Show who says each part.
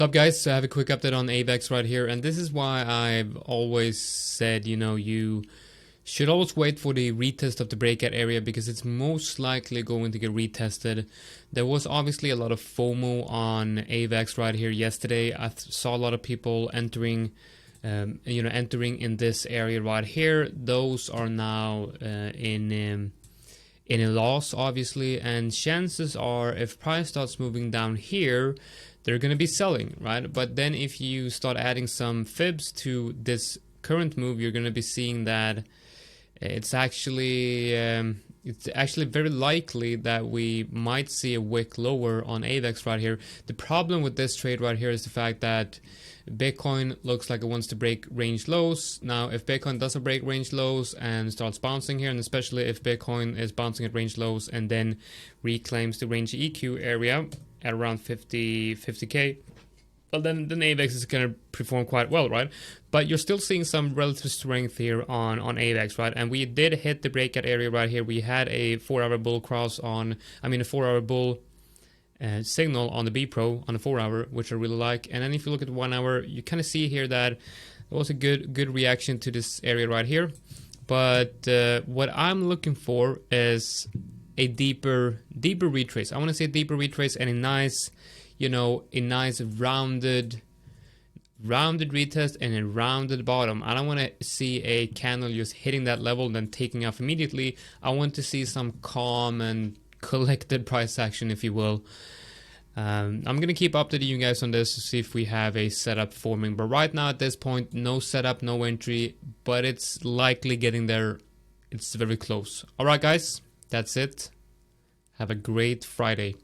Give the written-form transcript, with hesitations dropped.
Speaker 1: What's up guys, so I have a quick update on Avax right here, and this is why I've always said, you should always wait for the retest of the breakout area because it's most likely going to get retested. There was obviously a lot of FOMO on Avax right here yesterday. I saw a lot of people entering in this area right here. Those are now in a loss obviously, and chances are if price starts moving down here, they're going to be selling, right? But then if you start adding some fibs to this current move, you're going to be seeing that it's actually very likely that we might see a wick lower on AVAX right here. The problem with this trade right here is the fact that Bitcoin looks like it wants to break range lows. Now, if Bitcoin doesn't break range lows and starts bouncing here, and especially if Bitcoin is bouncing at range lows and then reclaims the range EQ area at around 50k, well, then AVAX is going to perform quite well, right? But you're still seeing some relative strength here on AVAX, right? And we did hit the breakout area right here. We had a 4-hour bull cross on, a 4-hour bull signal on the B Pro on the 4-hour, which I really like. And then if you look at the 1 hour, you kind of see here that there was a good reaction to this area right here. But what I'm looking for is a deeper retrace. I want to see a deeper retrace and a nice, a nice rounded retest and a rounded bottom. I don't want to see a candle just hitting that level and then taking off immediately. I want to see some calm and collected price action, if you will. I'm going to keep updating you guys on this to see if we have a setup forming. But right now at this point, no setup, no entry, but it's likely getting there. It's very close. All right, guys. That's it. Have a great Friday.